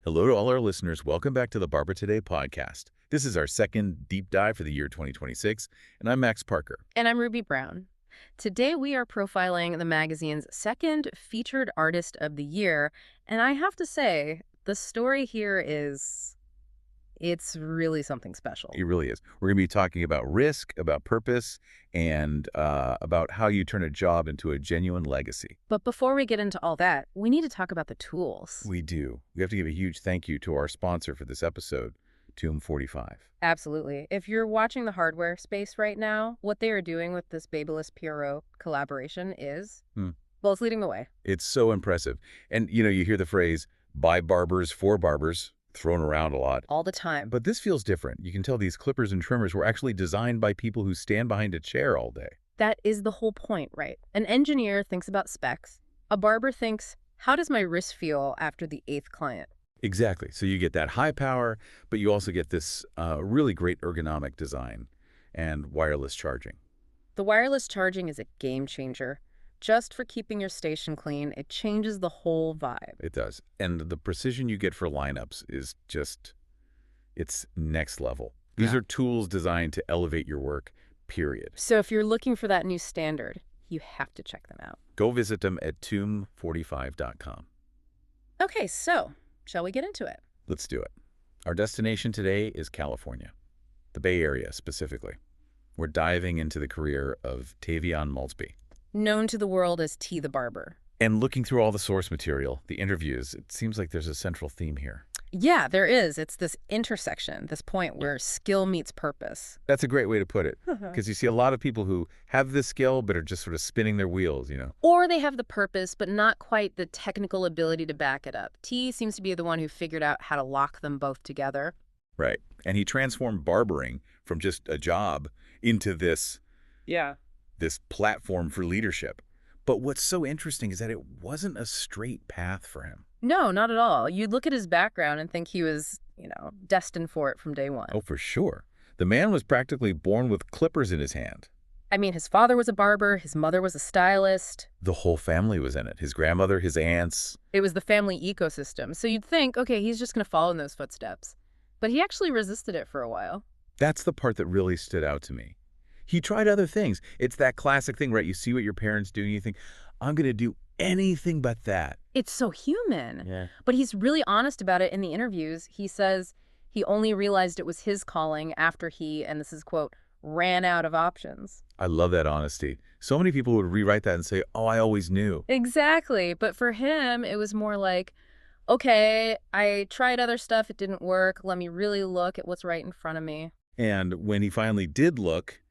Hello to all our listeners. Welcome back to the Barber Today podcast. This is our second deep dive for the year 2026, and I'm Max Parker. And I'm Ruby Brown. Today we are profiling the magazine's second featured artist of the year, and I have to say, the story here it's really something special. It really is. We're going to be talking about risk, about purpose, and about how you turn a job into a genuine legacy. But before we get into all that, we need to talk about the tools. We do. We have to give a huge thank you to our sponsor for this episode, Tomb 45. Absolutely. If you're watching the hardware space right now, what they are doing with this Babeless PRO collaboration is, well, it's leading the way. It's so impressive. And, you hear the phrase, by barbers for barbers, thrown around a lot. All the time. But this feels different. You can tell these clippers and trimmers were actually designed by people who stand behind a chair all day. That is the whole point, right? An engineer thinks about specs. A barber thinks, how does my wrist feel after the 8th client? Exactly. So you get that high power, but you also get this really great ergonomic design and wireless charging. The wireless charging is a game changer. Just for keeping your station clean, it changes the whole vibe. It does. And the precision you get for lineups is it's next level. These are tools designed to elevate your work, period. So if you're looking for that new standard, you have to check them out. Go visit them at tomb45.com. Okay, so shall we get into it? Let's do it. Our destination today is California, the Bay Area specifically. We're diving into the career of Tavion Maultsby. Known to the world as Tee The Barber. And looking through all the source material, the interviews, it seems like there's a central theme here. Yeah, there is. It's this intersection, this point where skill meets purpose. That's a great way to put it, because you see a lot of people who have this skill but are just sort of spinning their wheels, Or they have the purpose, but not quite the technical ability to back it up. T seems to be the one who figured out how to lock them both together. Right. And he transformed barbering from just a job into this platform for leadership. But what's so interesting is that it wasn't a straight path for him. No, not at all. You'd look at his background and think he was, destined for it from day one. Oh, for sure. The man was practically born with clippers in his hand. I mean, his father was a barber, his mother was a stylist. The whole family was in it. His grandmother, his aunts. It was the family ecosystem. So you'd think, okay, he's just going to follow in those footsteps. But he actually resisted it for a while. That's the part that really stood out to me. He tried other things. It's that classic thing, right? You see what your parents do and you think, I'm going to do anything but that. It's so human. Yeah. But he's really honest about it in the interviews. He says he only realized it was his calling after he, and this is quote, ran out of options. I love that honesty. So many people would rewrite that and say, oh, I always knew. Exactly. But for him, it was more like, okay, I tried other stuff. It didn't work. Let me really look at what's right in front of me. And when he finally did look,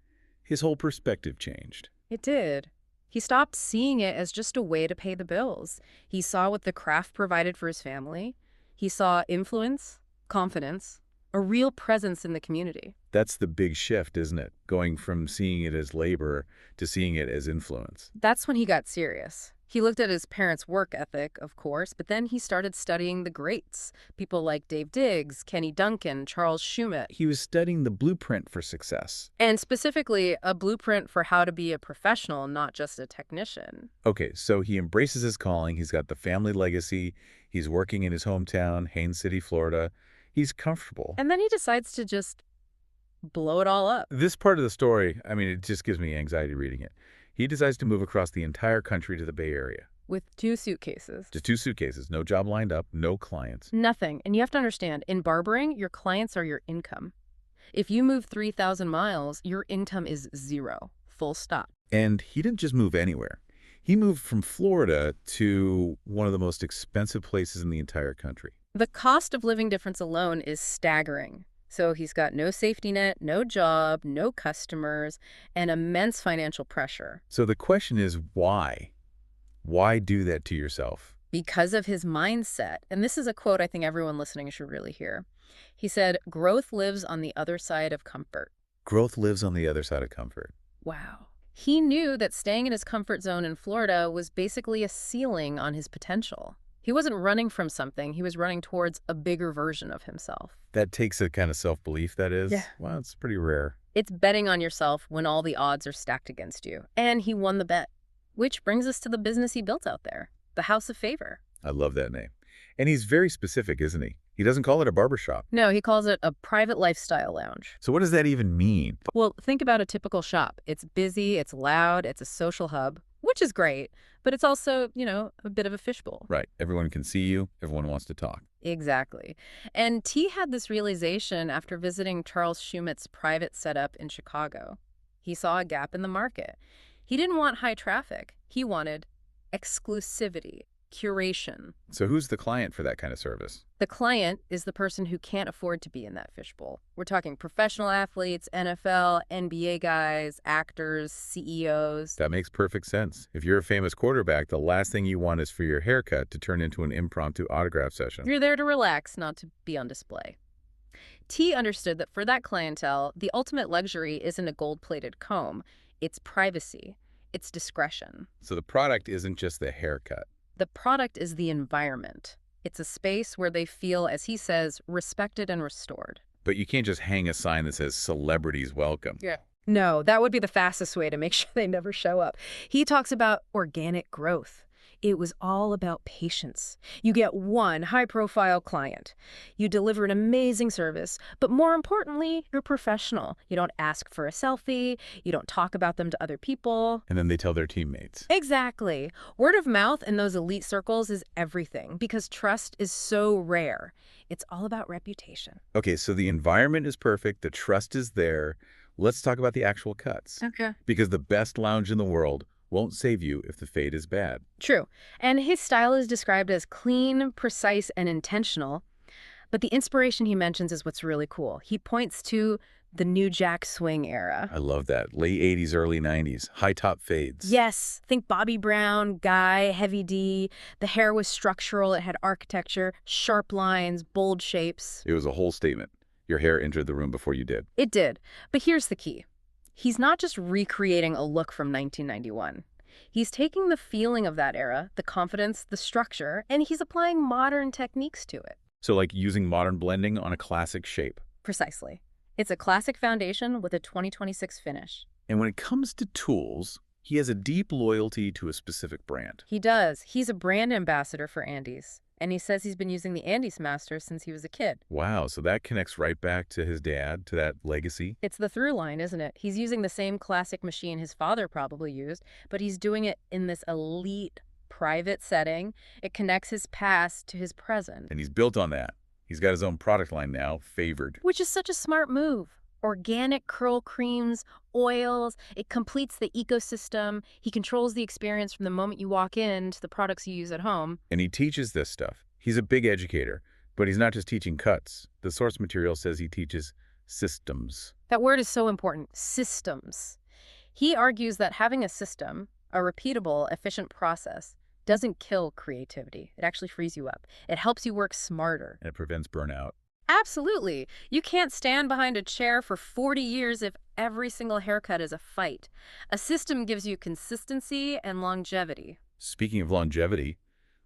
his whole perspective changed. It did. He stopped seeing it as just a way to pay the bills. He saw what the craft provided for his family. He saw influence, confidence, a real presence in the community. That's the big shift, isn't it? Going from seeing it as labor to seeing it as influence. That's when he got serious. He looked at his parents' work ethic, of course, but then he started studying the greats. People like Dave Diggs, Kenny Duncan, Charles Schumet. He was studying the blueprint for success. And specifically, a blueprint for how to be a professional, not just a technician. Okay, so he embraces his calling. He's got the family legacy. He's working in his hometown, Haines City, Florida. He's comfortable. And then he decides to just blow it all up. This part of the story, I mean, it just gives me anxiety reading it. He decides to move across the entire country to the Bay Area. With 2 suitcases. Just 2 suitcases, no job lined up, no clients. Nothing. And you have to understand, in barbering, your clients are your income. If you move 3,000 miles, your income is 0. Full stop. And he didn't just move anywhere. He moved from Florida to one of the most expensive places in the entire country. The cost of living difference alone is staggering. So he's got no safety net, no job, no customers, and immense financial pressure. So the question is, why? Why do that to yourself? Because of his mindset. And this is a quote I think everyone listening should really hear. He said, growth lives on the other side of comfort. Growth lives on the other side of comfort. Wow. He knew that staying in his comfort zone in Florida was basically a ceiling on his potential. He wasn't running from something. He was running towards a bigger version of himself. That takes a kind of self-belief, that is. Yeah. Wow, it's pretty rare. It's betting on yourself when all the odds are stacked against you. And he won the bet. Which brings us to the business he built out there, the House of Favor. I love that name. And he's very specific, isn't he? He doesn't call it a barber shop. No, he calls it a private lifestyle lounge. So what does that even mean? Well, think about a typical shop. It's busy, it's loud, it's a social hub, which is great, but it's also, a bit of a fishbowl. Right. Everyone can see you. Everyone wants to talk. Exactly. And T had this realization after visiting Charles Schumet's private setup in Chicago. He saw a gap in the market. He didn't want high traffic. He wanted exclusivity, curation. So who's the client for that kind of service? The client is the person who can't afford to be in that fishbowl. We're talking professional athletes, NFL, NBA guys, actors, CEOs. That makes perfect sense. If you're a famous quarterback, the last thing you want is for your haircut to turn into an impromptu autograph session. You're there to relax, not to be on display. T understood that for that clientele, the ultimate luxury isn't a gold-plated comb. It's privacy. It's discretion. So the product isn't just the haircut. The product is the environment. It's a space where they feel, as he says, respected and restored. But you can't just hang a sign that says celebrities welcome. Yeah. No, that would be the fastest way to make sure they never show up. He talks about organic growth. It was all about patience. You get one high-profile client. You deliver an amazing service, but more importantly, you're professional. You don't ask for a selfie. You don't talk about them to other people. And then they tell their teammates. Exactly. Word of mouth in those elite circles is everything because trust is so rare. It's all about reputation. Okay, so the environment is perfect. The trust is there. Let's talk about the actual cuts. Okay. Because the best lounge in the world won't save you if the fade is bad. True. And his style is described as clean, precise, and intentional. But the inspiration he mentions is what's really cool. He points to the New Jack Swing era. I love that. Late 80s, early 90s. High top fades. Yes. Think Bobby Brown, Guy, Heavy D. The hair was structural. It had architecture, sharp lines, bold shapes. It was a whole statement. Your hair entered the room before you did. It did. But here's the key. He's not just recreating a look from 1991. He's taking the feeling of that era, the confidence, the structure, and he's applying modern techniques to it. So like using modern blending on a classic shape. Precisely. It's a classic foundation with a 2026 finish. And when it comes to tools, he has a deep loyalty to a specific brand. He does. He's a brand ambassador for Andes. And he says he's been using the Andes Master since he was a kid. Wow, so that connects right back to his dad, to that legacy. It's the through line, isn't it? He's using the same classic machine his father probably used, but he's doing it in this elite, private setting. It connects his past to his present. And he's built on that. He's got his own product line now, Favored. Which is such a smart move. Organic curl creams, oils, it completes the ecosystem. He controls the experience from the moment you walk in to the products you use at home. And he teaches this stuff. He's a big educator, but he's not just teaching cuts. The source material says he teaches systems. That word is so important, systems. He argues that having a system, a repeatable, efficient process, doesn't kill creativity. It actually frees you up. It helps you work smarter. And it prevents burnout. Absolutely. You can't stand behind a chair for 40 years if every single haircut is a fight. A system gives you consistency and longevity. Speaking of longevity,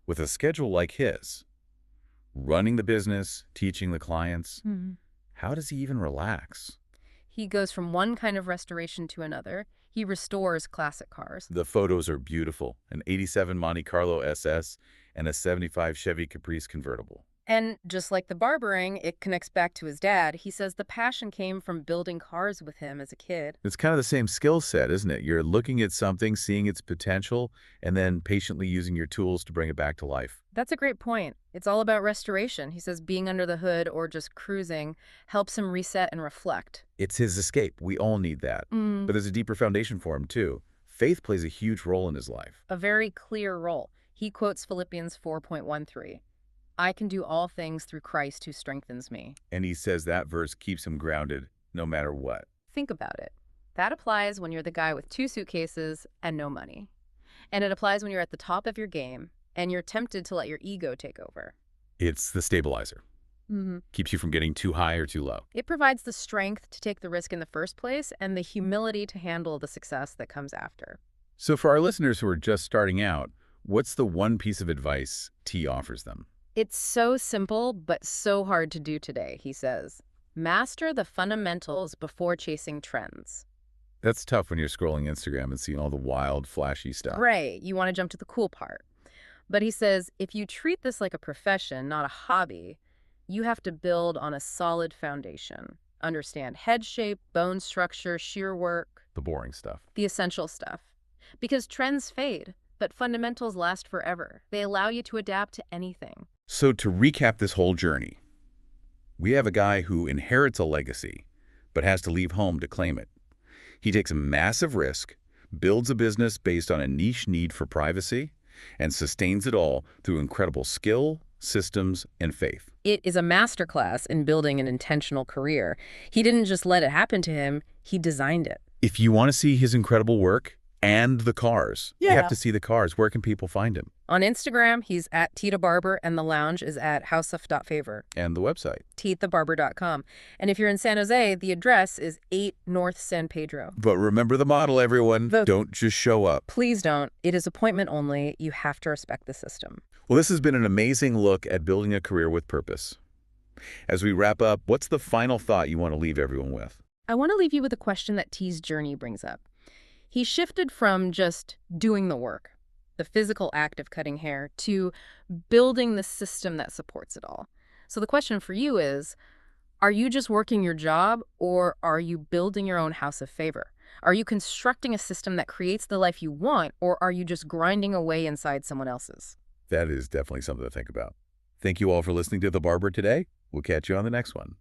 with a schedule like his, running the business, teaching the clients, how does he even relax? He goes from one kind of restoration to another. He restores classic cars. The photos are beautiful. An 87 Monte Carlo SS and a 75 Chevy Caprice convertible. And just like the barbering, it connects back to his dad. He says the passion came from building cars with him as a kid. It's kind of the same skill set, isn't it? You're looking at something, seeing its potential, and then patiently using your tools to bring it back to life. That's a great point. It's all about restoration. He says being under the hood or just cruising helps him reset and reflect. It's his escape. We all need that. But there's a deeper foundation for him, too. Faith plays a huge role in his life. A very clear role. He quotes Philippians 4:13. I can do all things through Christ who strengthens me. And he says that verse keeps him grounded no matter what. Think about it. That applies when you're the guy with 2 suitcases and no money. And it applies when you're at the top of your game and you're tempted to let your ego take over. It's the stabilizer. Keeps you from getting too high or too low. It provides the strength to take the risk in the first place and the humility to handle the success that comes after. So for our listeners who are just starting out, what's the one piece of advice T offers them? It's so simple, but so hard to do today, he says. Master the fundamentals before chasing trends. That's tough when you're scrolling Instagram and seeing all the wild, flashy stuff. Right, you want to jump to the cool part. But he says, if you treat this like a profession, not a hobby, You have to build on a solid foundation. Understand head shape, bone structure, shear work, The boring stuff. the essential stuff. Because trends fade, but fundamentals last forever. They allow you to adapt to anything. So to recap this whole journey, we have a guy who inherits a legacy, but has to leave home to claim it. He takes a massive risk, builds a business based on a niche need for privacy, and sustains it all through incredible skill, systems, and faith. It is a masterclass in building an intentional career. He didn't just let it happen to him, he designed it. If you want to see his incredible work and the cars, you have Yeah. to see the cars. Where can people find him? On Instagram, he's at Tee The Barber, and the lounge is at houseup.favor, And the website. teethebarber.com. And if you're in San Jose, the address is 8 North San Pedro. But remember the model, everyone. Don't just show up. Please don't. It is appointment only. You have to respect the system. Well, this has been an amazing look at building a career with purpose. As we wrap up, what's the final thought you want to leave everyone with? I want to leave you with a question that Tee's journey brings up. He shifted from just doing the work, the physical act of cutting hair, to building the system that supports it all. So the question for you is, are you just working your job, or are you building your own house of favor? Are you constructing a system that creates the life you want, or are you just grinding away inside someone else's? That is definitely something to think about. Thank you all for listening to The Barber Today. We'll catch you on the next one.